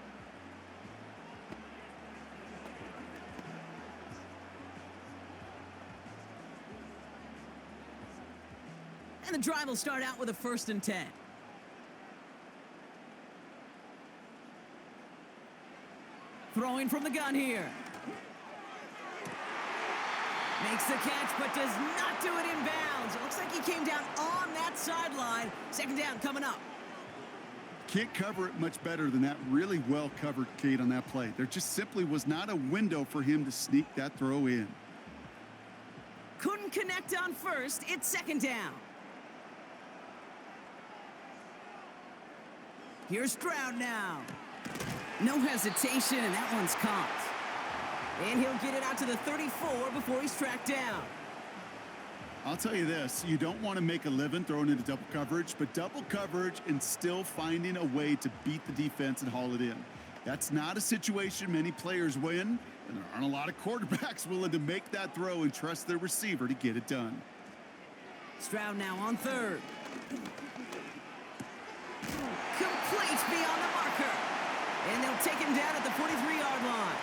[SPEAKER 2] And the drive will start out with a 1st and 10. Throwing from the gun here. Makes the catch, but does not do it in bounds. It looks like he came down on that sideline. 2nd down coming up.
[SPEAKER 3] Can't cover it much better than that. Really well covered, Kate, on that play. There just simply was not a window for him to sneak that throw in.
[SPEAKER 2] Couldn't connect on 1st. It's 2nd down. Here's Stroud now. No hesitation, and that one's caught. And he'll get it out to the 34 before he's tracked down.
[SPEAKER 3] I'll tell you this, you don't want to make a living throwing into double coverage, but double coverage and still finding a way to beat the defense and haul it in. That's not a situation many players win, and there aren't a lot of quarterbacks willing to make that throw and trust their receiver to get it done.
[SPEAKER 2] Stroud now on 3rd. Complete beyond the marker. And they'll take him down at the 43-yard line.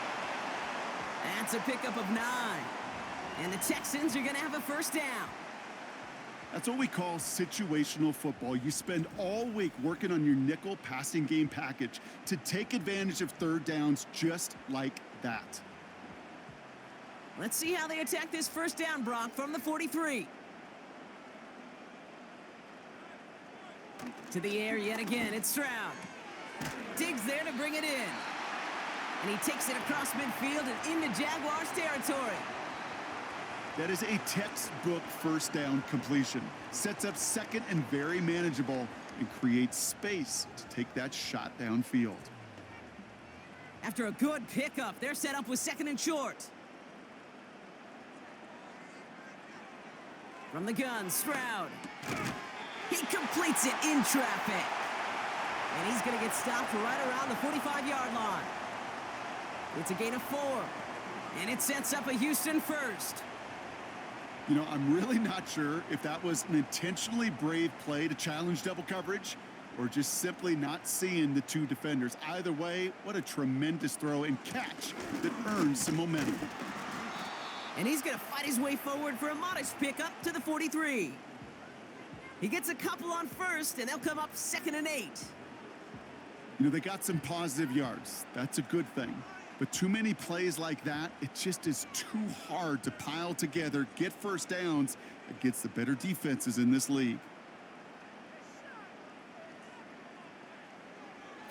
[SPEAKER 2] That's a pickup of 9. And the Texans are going to have a 1st down.
[SPEAKER 3] That's what we call situational football. You spend all week working on your nickel passing game package to take advantage of 3rd downs just like that.
[SPEAKER 2] Let's see how they attack this 1st down, Brock, from the 43. To the air yet again, it's Stroud. Diggs there to bring it in. And he takes it across midfield and into Jaguars territory.
[SPEAKER 3] That is a textbook 1st down completion. Sets up 2nd and very manageable and creates space to take that shot downfield.
[SPEAKER 2] After a good pickup, they're set up with 2nd and short. From the gun, Stroud. He completes it in traffic. And he's going to get stopped right around the 45-yard line. It's a gain of 4. And it sets up a Houston 1st.
[SPEAKER 3] You know, I'm really not sure if that was an intentionally brave play to challenge double coverage or just simply not seeing the 2 defenders. Either way, what a tremendous throw and catch that earns some momentum.
[SPEAKER 2] And he's going to fight his way forward for a modest pickup to the 43. He gets a couple on 1st, and they'll come up 2nd and 8.
[SPEAKER 3] You know, they got some positive yards. That's a good thing. But too many plays like that, it just is too hard to pile together, get 1st downs against the better defenses in this league.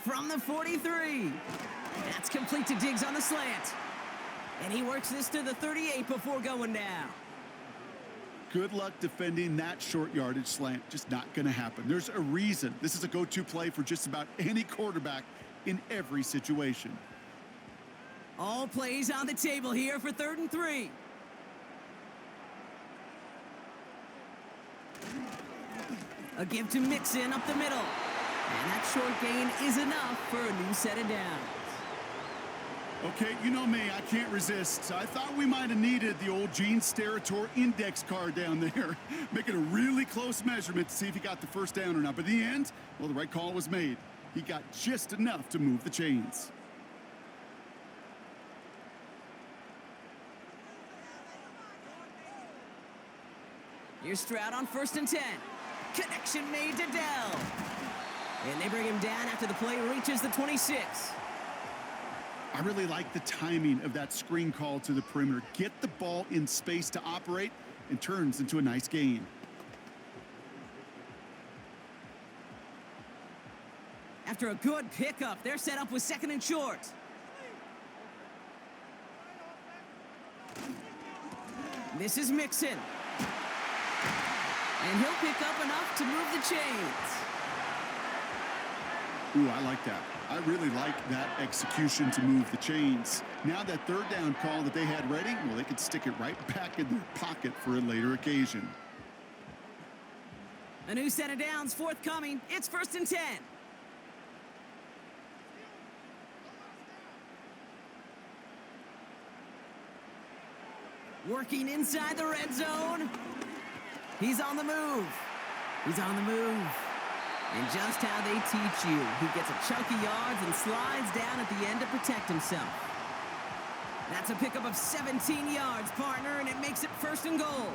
[SPEAKER 2] From the 43. That's complete to Diggs on the slant. And he works this to the 38 before going down.
[SPEAKER 3] Good luck defending that short yardage slant. Just not going to happen. There's a reason this is a go-to play for just about any quarterback in every situation.
[SPEAKER 2] All plays on the table here for 3rd and 3. A give to Mixon up the middle. And that short gain is enough for a new set of downs.
[SPEAKER 3] Okay, you know me, I can't resist. I thought we might have needed the old Gene Steratore index card down there, making a really close measurement to see if he got the first down or not. But in the end, well, the right call was made. He got just enough to move the chains.
[SPEAKER 2] Here's Stroud on 1st and 10. Connection made to Dell. And they bring him down after the play reaches the 26.
[SPEAKER 3] I really like the timing of that screen call to the perimeter. Get the ball in space to operate and turns into a nice gain.
[SPEAKER 2] After a good pickup, they're set up with 2nd and short. This is Mixon. And he'll pick up enough to move the chains.
[SPEAKER 3] Ooh, I like that. I really like that execution to move the chains. Now that 3rd down call that they had ready, well, they could stick it right back in their pocket for a later occasion.
[SPEAKER 2] A new set of downs forthcoming. It's 1st and 10. Working inside the red zone. He's on the move. He's on the move. And just how they teach you. He gets a chunk of yards and slides down at the end to protect himself. That's a pickup of 17 yards, partner, and it makes it 1st and goal.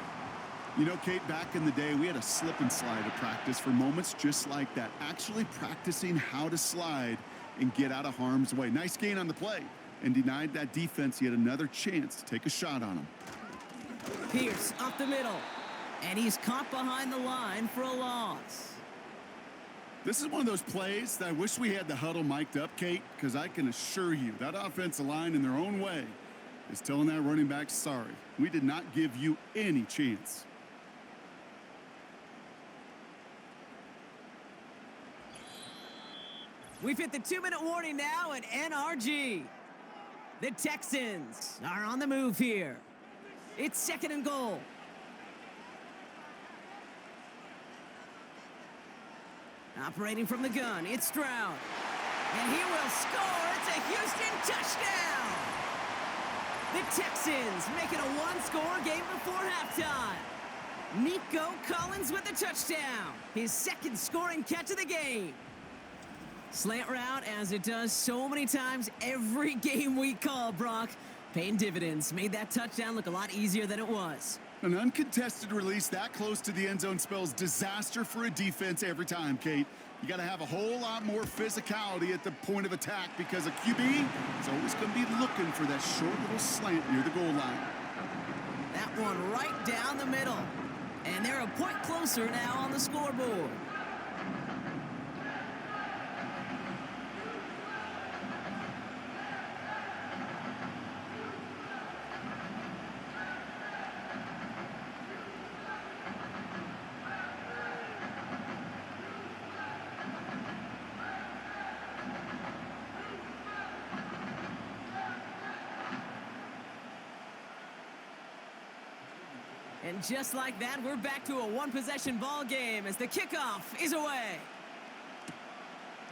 [SPEAKER 3] You know, Kate, back in the day, we had a slip and slide at practice for moments just like that. Actually practicing how to slide and get out of harm's way. Nice gain on the play and denied that defense yet another chance to take a shot on him.
[SPEAKER 2] Pierce up the middle. And he's caught behind the line for a loss.
[SPEAKER 3] This is one of those plays that I wish we had the huddle mic'd up, Kate, because I can assure you that offensive line in their own way is telling that running back, sorry, we did not give you any chance.
[SPEAKER 2] We've hit the 2-minute warning now at NRG. The Texans are on the move here. It's 2nd and goal. Operating from the gun, it's Stroud. And he will score. It's a Houston touchdown. The Texans make it a 1-score game before halftime. Nico Collins with the touchdown. His 2nd scoring catch of the game. Slant route, as it does so many times every game we call, Brock. Paying dividends. Made that touchdown look a lot easier than it was.
[SPEAKER 3] An uncontested release that close to the end zone spells disaster for a defense every time, Kate. You got to have a whole lot more physicality at the point of attack because a QB is always going to be looking for that short little slant near the goal line.
[SPEAKER 2] That one right down the middle. And they're a point closer now on the scoreboard. And just like that, we're back to a one-possession ball game as the kickoff is away.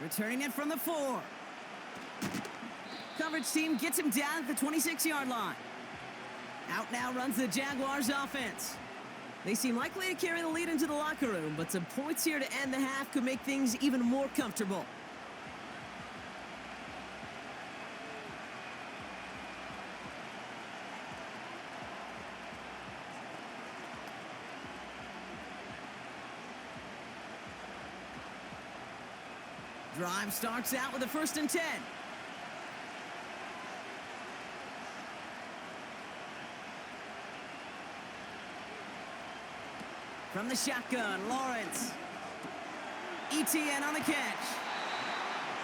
[SPEAKER 2] Returning it from the 4. Coverage team gets him down at the 26-yard line. Out now runs the Jaguars offense. They seem likely to carry the lead into the locker room, but some points here to end the half could make things even more comfortable. Drive starts out with a 1st and 10. From the shotgun, Lawrence. ETN on the catch.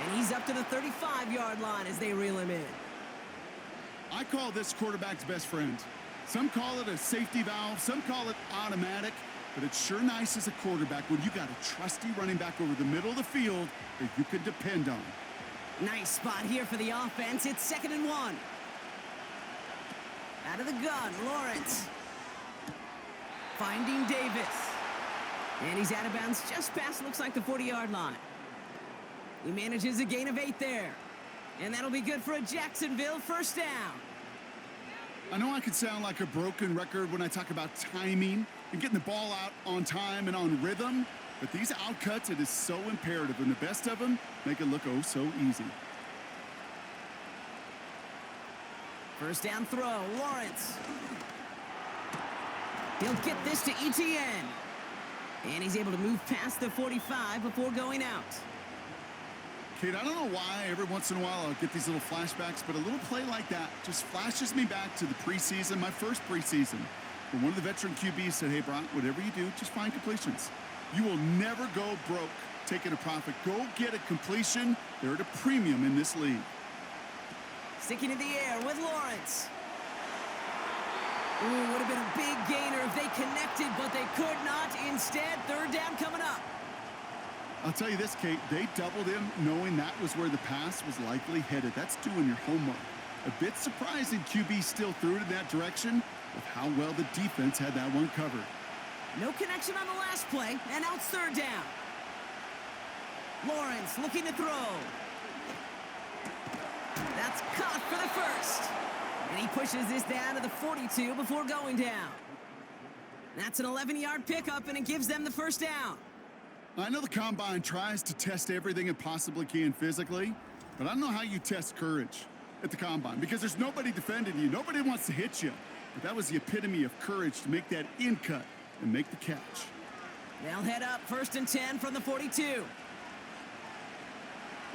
[SPEAKER 2] And he's up to the 35-yard line as they reel him in.
[SPEAKER 3] I call this quarterback's best friend. Some call it a safety valve, some call it automatic, but it's sure nice as a quarterback when you got a trusty running back over the middle of the field that you can depend on.
[SPEAKER 2] Nice spot here for the offense. It's 2nd and 1. Out of the gun, Lawrence. Finding Davis. And he's out of bounds just past, looks like, the 40-yard line. He manages a gain of 8 there. And that'll be good for a Jacksonville first down.
[SPEAKER 3] I know I could sound like a broken record when I talk about timing and getting the ball out on time and on rhythm, but these outcuts, it is so imperative, and the best of them make it look oh so easy.
[SPEAKER 2] First down throw, Lawrence. He'll get this to Etienne. And he's able to move past the 45 before going out.
[SPEAKER 3] Kate, I don't know why every once in a while I'll get these little flashbacks, but a little play like that just flashes me back to the preseason, my first preseason, when one of the veteran QBs said, hey, Brock, whatever you do, just find completions. You will never go broke taking a profit. Go get a completion. They're at a premium in this league.
[SPEAKER 2] Sticking in the air with Lawrence. Ooh, would have been a big gainer if they connected, but they could not. Instead, 3rd down coming up.
[SPEAKER 3] I'll tell you this, Kate, they doubled him knowing that was where the pass was likely headed. That's doing your homework. A bit surprising QB still threw it in that direction with how well the defense had that one covered.
[SPEAKER 2] No connection on the last play, and now it's 3rd down. Lawrence looking to throw. That's caught for the first. And he pushes this down to the 42 before going down. That's an 11-yard pickup, and it gives them the first down.
[SPEAKER 3] I know the Combine tries to test everything it possibly can physically, but I don't know how you test courage at the Combine because there's nobody defending you. Nobody wants to hit you. But that was the epitome of courage to make that in cut and make the catch.
[SPEAKER 2] They'll head up 1st and 10 from the 42.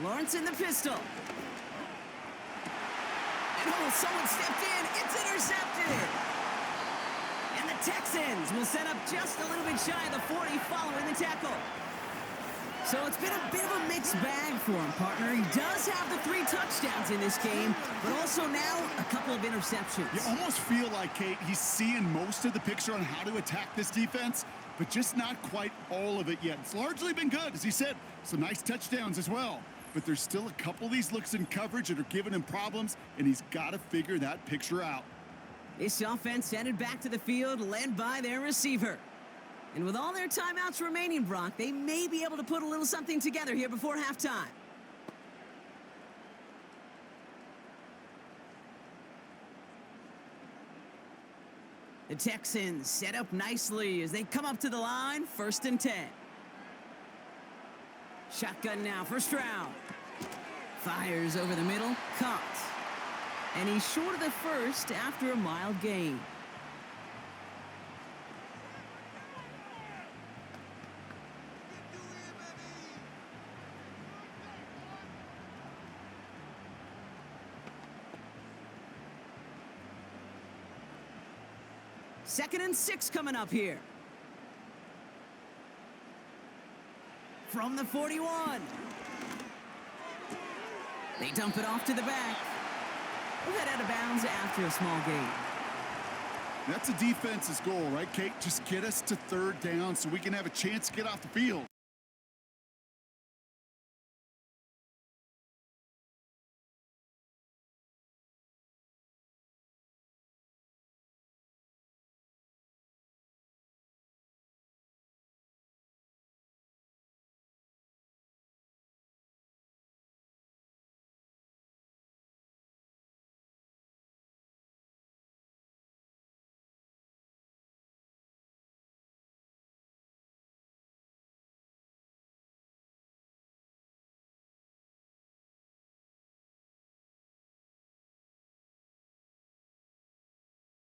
[SPEAKER 2] Lawrence in the pistol. And oh, someone stepped in. It's intercepted. And the Texans will set up just a little bit shy of the 40 following the tackle. So it's been a bit of a mixed bag for him, partner. He does have the 3 touchdowns in this game, but also now a couple of interceptions.
[SPEAKER 3] You almost feel like, Kate, he's seeing most of the picture on how to attack this defense, but just not quite all of it yet. It's largely been good, as he said, some nice touchdowns as well. But there's still a couple of these looks in coverage that are giving him problems, and he's got to figure that picture out.
[SPEAKER 2] This offense headed back to the field, led by their receiver. And with all their timeouts remaining, Brock, they may be able to put a little something together here before halftime. The Texans set up nicely as they come up to the line, 1st and 10. Shotgun now, first round. Fires over the middle, caught. And he's short of the first after a mild gain. Second and 6 coming up here. From the 41. They dump it off to the back. We'll head out of bounds after a small gain.
[SPEAKER 3] That's a defense's goal, right, Kate? Just get us to 3rd down so we can have a chance to get off the field.